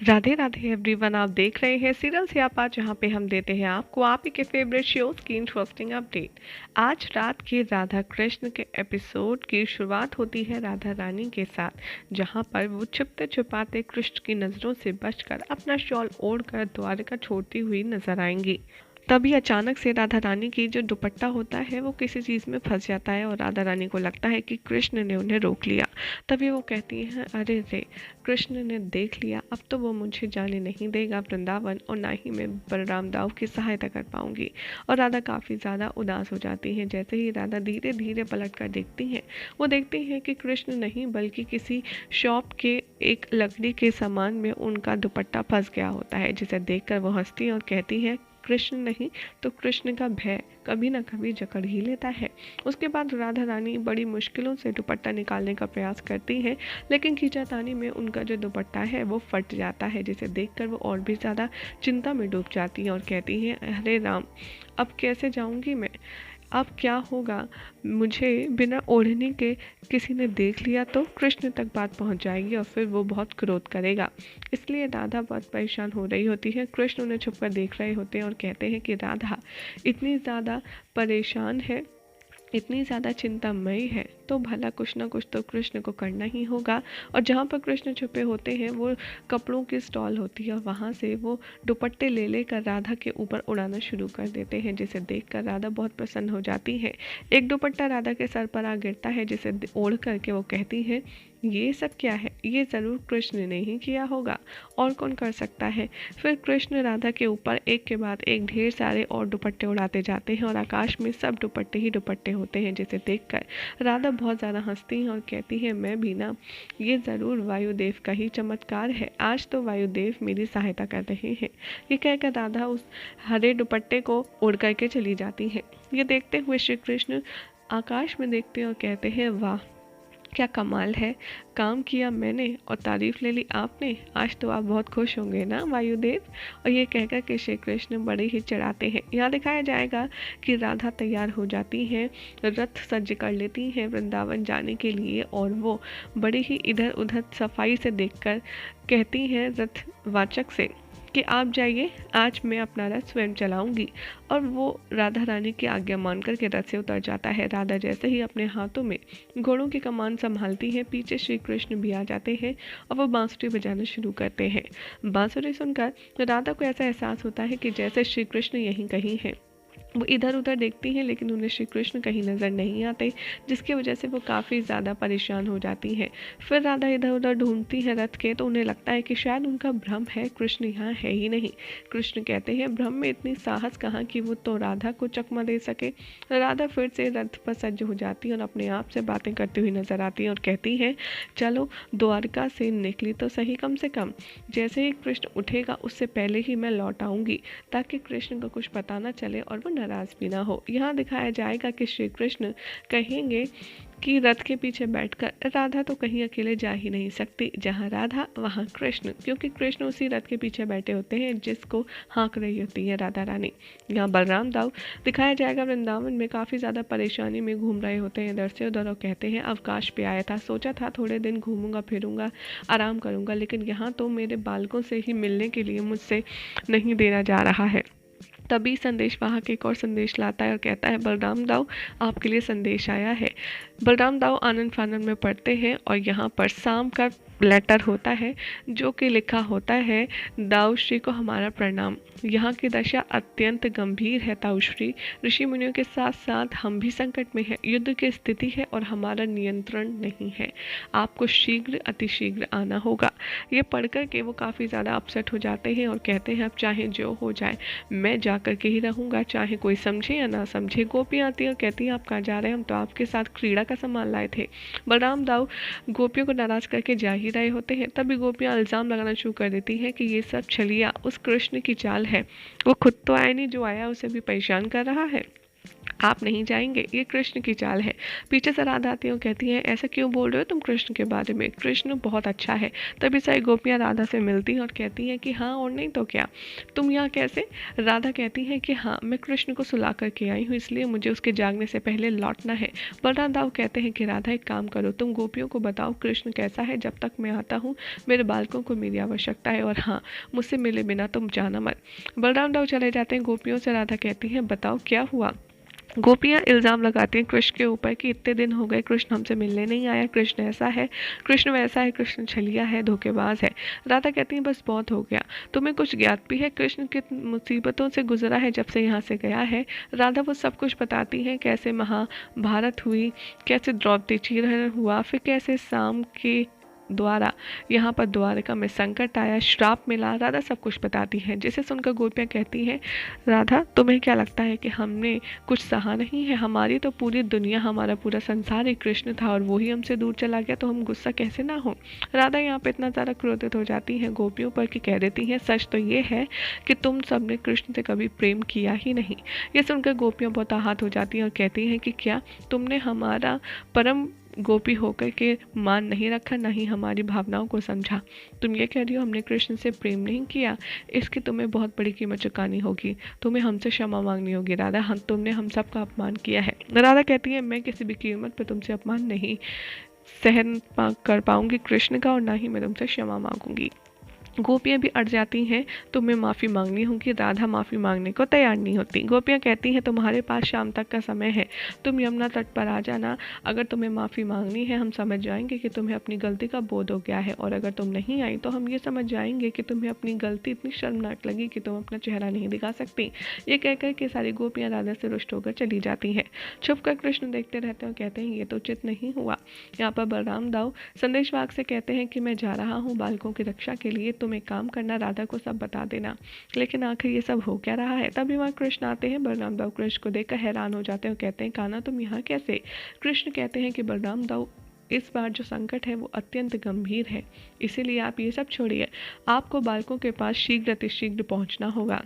Radhe Radhe everyone, आप देख रहे हैं सीरियल स्यापा, जहां पे हम देते हैं आपको आप ही के फेवरेट शोज की इंटरेस्टिंग अपडेट। आज रात के राधा कृष्ण के एपिसोड की शुरुआत होती है राधा रानी के साथ, जहां पर वो छुपते छुपाते कृष्ण की नज़रों से बचकर अपना शॉल ओढ़कर द्वारका छोड़ती हुई नजर आएंगी। तभी अचानक से राधा रानी की जो दुपट्टा होता है वो किसी चीज़ में फंस जाता है और राधा रानी को लगता है कि कृष्ण ने उन्हें रोक लिया। तभी वो कहती हैं, अरे रे, कृष्ण ने देख लिया, अब तो वो मुझे जाने नहीं देगा वृंदावन, और ना ही मैं बलराम दाऊ की सहायता कर पाऊंगी। और राधा काफ़ी ज़्यादा उदास हो जाती हैं। जैसे ही राधा धीरे धीरे पलट कर देखती हैं, वो देखती हैं कि कृष्ण नहीं बल्कि किसी शॉप के एक लकड़ी के सामान में उनका दुपट्टा फंस गया होता है, जिसे देखकर वो हंसती है और कहती है, कृष्ण नहीं तो कृष्ण का भय कभी ना कभी जकड़ ही लेता है। उसके बाद राधा रानी बड़ी मुश्किलों से दुपट्टा निकालने का प्रयास करती हैं, लेकिन खींचातानी में उनका जो दुपट्टा है वो फट जाता है, जिसे देखकर वो और भी ज़्यादा चिंता में डूब जाती हैं और कहती हैं, अरे राम, अब कैसे जाऊंगी मैं, अब क्या होगा, मुझे बिना ओढ़ने के किसी ने देख लिया तो कृष्ण तक बात पहुंच जाएगी और फिर वो बहुत क्रोध करेगा। इसलिए राधा बहुत परेशान हो रही होती है। कृष्ण उन्हें छुपकर देख रहे होते हैं और कहते हैं कि राधा इतनी ज़्यादा परेशान है, इतनी ज़्यादा चिंतामयी है, तो भला कुछ ना कुछ तो कृष्ण को करना ही होगा। और जहाँ पर कृष्ण छुपे होते हैं वो कपड़ों की स्टॉल होती है, और वहाँ से वो दुपट्टे ले लेकर राधा के ऊपर उड़ाना शुरू कर देते हैं, जिसे देखकर राधा बहुत प्रसन्न हो जाती है। एक दुपट्टा राधा के सर पर आ गिरता है, जिसे ओढ़ करके वो कहती है, ये सब क्या है, ये ज़रूर कृष्ण ने ही किया होगा, और कौन कर सकता है। फिर कृष्ण राधा के ऊपर एक के बाद एक ढेर सारे और दुपट्टे उड़ाते जाते हैं, और आकाश में सब दुपट्टे ही दुपट्टे होते हैं, जिसे देखकर राधा बहुत ज़्यादा हंसती हैं और कहती है, मैं भी ना, ये ज़रूर वायुदेव का ही चमत्कार है, आज तो वायुदेव मेरी सहायता कर रहे हैं। ये कहकर राधा उस हरे दुपट्टे को उड़ करके चली जाती है। ये देखते हुए श्री कृष्ण आकाश में देखते हैं और कहते हैं, वाह, क्या कमाल है, काम किया मैंने और तारीफ ले ली आपने, आज तो आप बहुत खुश होंगे ना वायुदेव। और ये कहकर कि श्री कृष्ण बड़े ही चढ़ाते हैं। यहाँ दिखाया जाएगा कि राधा तैयार हो जाती हैं, रथ सज्ज कर लेती हैं वृंदावन जाने के लिए, और वो बड़ी ही इधर उधर सफाई से देखकर कहती हैं रथ वाचक से कि आप जाइए, आज मैं अपना रथ स्वयं चलाऊंगी। और वो राधा रानी की आज्ञा मानकर के रथ से उतर जाता है। राधा जैसे ही अपने हाथों में घोड़ों की कमान संभालती है, पीछे श्री कृष्ण भी आ जाते हैं और वो बांसुरी बजाना शुरू करते हैं। बांसुरी सुनकर राधा को ऐसा एहसास होता है कि जैसे श्री कृष्ण यहीं कहीं हैं। वो इधर उधर देखती हैं, लेकिन उन्हें श्री कृष्ण कहीं नज़र नहीं आते, जिसकी वजह से वो काफ़ी ज़्यादा परेशान हो जाती हैं। फिर राधा इधर उधर ढूंढती है रथ के, तो उन्हें लगता है कि शायद उनका भ्रम है, कृष्ण यहाँ है ही नहीं। कृष्ण कहते हैं, भ्रम में इतनी साहस कहाँ कि वो तो राधा को चकमा दे सके। राधा फिर से रथ पर सज्ज हो जाती है और अपने आप से बातें करती हुई नजर आती है और कहती है, चलो द्वारका से निकली तो सही, कम से कम जैसे ही कृष्ण उठेगा उससे पहले ही मैं लौट आऊँगी, ताकि कृष्ण को कुछ पता ना चले और वो नाराज भी ना हो। यहाँ दिखाया जाएगा कि श्री कृष्ण कहेंगे कि रथ के पीछे बैठकर राधा तो कहीं अकेले जा ही नहीं सकती, जहाँ राधा वहाँ कृष्ण, क्योंकि कृष्ण उसी रथ के पीछे बैठे होते हैं जिसको हाँक रही होती है राधा रानी। यहाँ बलराम दाऊ दिखाया जाएगा वृंदावन में काफ़ी ज़्यादा परेशानी में घूम रहे होते हैं इधर से उधर, और कहते हैं, अवकाश पे आया था, सोचा था थोड़े दिन घूमूंगा फिरूंगा, आराम करूंगा, लेकिन यहाँ तो मेरे बालकों से ही मिलने के लिए मुझसे नहीं देना जा रहा है। तभी संदेश वाहक एक और संदेश लाता है और कहता है, बलराम दाऊ, आपके लिए संदेश आया है। बलराम दाऊ आनंद फानंद में पढ़ते हैं और यहाँ पर शाम का लेटर होता है, जो कि लिखा होता है, दाऊ श्री को हमारा प्रणाम, यहाँ की दशा अत्यंत गंभीर है ताऊ श्री, ऋषि मुनियों के साथ साथ हम भी संकट में हैं, युद्ध की स्थिति है और हमारा नियंत्रण नहीं है, आपको शीघ्र अतिशीघ्र आना होगा। ये पढ़कर के वो काफ़ी ज़्यादा अपसेट हो जाते हैं और कहते हैं, अब चाहे जो हो जाए मैं जा कर के ही रहूँगा, चाहे कोई समझे या ना समझे। गोपियाँ आती है और कहती हैं, आप कहाँ जा रहे हैं, हम तो आपके साथ क्रीड़ा का सामान लाए थे। बलराम दाऊ गोपियों को नाराज करके जा ही रहे होते हैं, तभी गोपियाँ इल्ज़ाम लगाना शुरू कर देती हैं कि ये सब छलिया उस कृष्ण की चाल है, वो खुद तो आया नहीं, जो आया उसे भी परेशान कर रहा है। आप नहीं जाएंगे, ये कृष्ण की चाल है। पीछे से राधा आती है और कहती है ऐसा क्यों बोल रहे हो तुम कृष्ण के बारे में, कृष्ण बहुत अच्छा है। तभी सारी गोपियाँ राधा से मिलती हैं और कहती हैं कि हाँ और नहीं तो क्या, तुम यहाँ कैसे। राधा कहती है कि हाँ मैं कृष्ण को सुला करके आई हूँ, इसलिए मुझे उसके जागने से पहले लौटना है। बलराम दाऊ कहते हैं कि राधा एक काम करो, तुम गोपियों को बताओ कृष्ण कैसा है, जब तक मैं आता हूँ मेरे बालकों को मेरी आवश्यकता है, और हाँ मुझसे मिले बिना तुम जाना मत। बलराम दाऊ चले जाते हैं गोपियों से। राधा कहती हैं बताओ क्या हुआ। गोपियाँ इल्ज़ाम लगाती हैं कृष्ण के ऊपर कि इतने दिन हो गए कृष्ण हमसे मिलने नहीं आया, कृष्ण ऐसा है, कृष्ण वैसा है, कृष्ण छलिया है, धोखेबाज है। राधा कहती हैं बस बहुत हो गया, तुम्हें कुछ ज्ञात भी है कृष्ण किन मुसीबतों से गुजरा है जब से यहाँ से गया है। राधा वो सब कुछ बताती हैं, कैसे महाभारत हुई, कैसे द्रौपदी चीरहरण हुआ, फिर कैसे शाम के द्वारा यहाँ पर द्वारका में संकट आया, श्राप मिला। राधा सब कुछ बताती है, जिसे सुनकर गोपियाँ कहती हैं राधा तुम्हें क्या लगता है कि हमने कुछ सहा नहीं है, हमारी तो पूरी दुनिया, हमारा पूरा संसार ही कृष्ण था और वो ही हमसे दूर चला गया, तो हम गुस्सा कैसे ना हो। राधा यहाँ पे इतना ज़्यादा क्रोधित हो जाती हैं गोपियों पर कि कह देती हैं सच तो ये है कि तुम सब ने कृष्ण से कभी प्रेम किया ही नहीं। ये सुनकर गोपियाँ बहुत आहत हो जाती हैं और कहती हैं कि क्या तुमने हमारा परम गोपी होकर के मान नहीं रखा, नहीं हमारी भावनाओं को समझा। तुम ये कह रही हो हमने कृष्ण से प्रेम नहीं किया, इसकी तुम्हें बहुत बड़ी कीमत चुकानी होगी, तुम्हें हमसे क्षमा मांगनी होगी राधा, हम तुमने हम सब का अपमान किया है। राधा कहती है मैं किसी भी कीमत पर तुमसे अपमान नहीं सहन कर पाऊंगी कृष्ण का, और ना ही मैं तुमसे क्षमा मांगूंगी। गोपियाँ भी अड़ जाती हैं, तुम्हें माफ़ी मांगनी होगी। राधा माफ़ी मांगने को तैयार नहीं होती। गोपियाँ कहती हैं तुम्हारे पास शाम तक का समय है, तुम यमुना तट पर आ जाना, अगर तुम्हें माफ़ी मांगनी है हम समझ जाएंगे कि तुम्हें अपनी गलती का बोध हो गया है, और अगर तुम नहीं आई तो हम ये समझ जाएंगे कि तुम्हें अपनी गलती इतनी शर्मनाक लगी कि तुम अपना चेहरा नहीं दिखा सकती। ये कहकर के सारी गोपियाँ राधा से रुष्ट होकर चली जाती हैं। छुप कर कृष्ण देखते रहते हैं और कहते हैं ये तो उचित नहीं हुआ। यहाँ पर बलराम दाऊ संदेशवाहक से कहते हैं कि मैं जा रहा हूँ बालकों की रक्षा के लिए, तुम एक काम करना राधा को सब बता देना। लेकिन आखिर ये सब हो क्या रहा है। तभी वहाँ कृष्ण आते हैं। बलराम दाऊ कृष्ण को देखकर हैरान हो जाते हैं और कहते हैं कान्हा तुम यहाँ कैसे। कृष्ण कहते हैं कि बलराम दाऊ इस बार जो संकट है वो अत्यंत गंभीर है, इसीलिए आप ये सब छोड़िए, आपको बालकों के पास शीघ्र अतिशीघ्र पहुँचना होगा,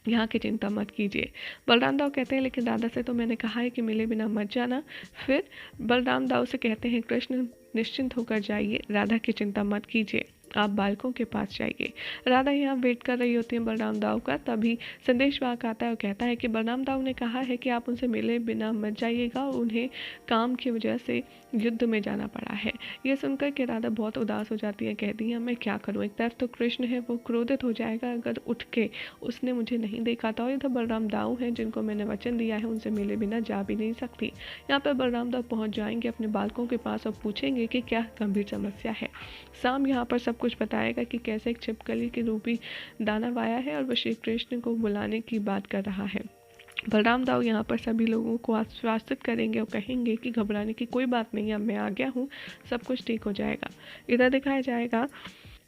यहाँ की चिंता मत कीजिए। बलराम दाऊ कहते हैं लेकिन राधा से तो मैंने कहा है कि मिले बिना मत जाना। फिर बलराम दाऊ से कहते हैं कृष्ण निश्चिंत होकर जाइए, राधा की चिंता मत कीजिए, आप बालकों के पास जाइए। राधा यहाँ वेट कर रही होती है बलराम दाऊ का। तभी संदेशवाहक आता है और कहता है कि बलराम दाऊ ने कहा है कि आप उनसे मिले बिना मत जाइएगा, उन्हें काम की वजह से युद्ध में जाना पड़ा है। ये सुनकर के राधा बहुत उदास हो जाती है, कहती है मैं क्या करूँ, एक तरफ तो कृष्ण है वो क्रोधित हो जाएगा अगर उठ के उसने मुझे नहीं देखा था, और इधर बलराम दाऊ हैं जिनको मैंने वचन दिया है उनसे मिले बिना जा भी नहीं सकती। यहाँ पर बलराम दाऊ पहुँच जाएंगे अपने बालकों के पास और पूछेंगे कि क्या गंभीर समस्या है। शाम यहाँ पर सब कुछ बताएगा कि कैसे एक छिपकली के रूपी दानव आया है और वह श्री कृष्ण को बुलाने की बात कर रहा है। बलराम दाऊ यहाँ पर सभी लोगों को आश्वासित करेंगे और कहेंगे कि घबराने की कोई बात नहीं, अब मैं आ गया हूँ, सब कुछ ठीक हो जाएगा। इधर दिखाया जाएगा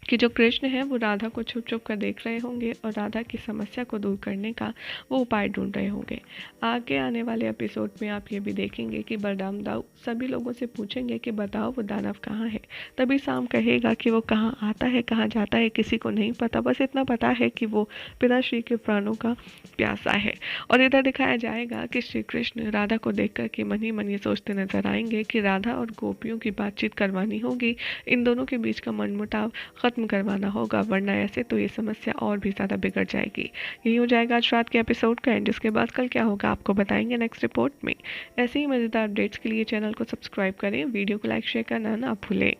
कि जो कृष्ण है वो राधा को छुप छुप कर देख रहे होंगे और राधा की समस्या को दूर करने का वो उपाय ढूंढ रहे होंगे। आगे आने वाले एपिसोड में आप ये भी देखेंगे कि बलराम दाऊ सभी लोगों से पूछेंगे कि बताओ वो दानव कहाँ है। तभी शाम कहेगा कि वो कहाँ आता है कहाँ जाता है किसी को नहीं पता, बस इतना पता है कि वो पिताश्री के प्राणों का प्यासा है। और इधर दिखाया जाएगा कि श्री कृष्ण राधा को देख कर के मन ही मन ये सोचते नजर आएंगे कि राधा और गोपियों की बातचीत करवानी होगी, इन दोनों के बीच का मनमुटाव खत्म करवाना होगा, वरना ऐसे तो ये समस्या और भी ज़्यादा बिगड़ जाएगी। यही हो जाएगा आज रात के एपिसोड का एंड, जिसके बाद कल क्या होगा आपको बताएंगे नेक्स्ट रिपोर्ट में। ऐसे ही मज़ेदार अपडेट्स के लिए चैनल को सब्सक्राइब करें, वीडियो को लाइक शेयर करना ना भूलें।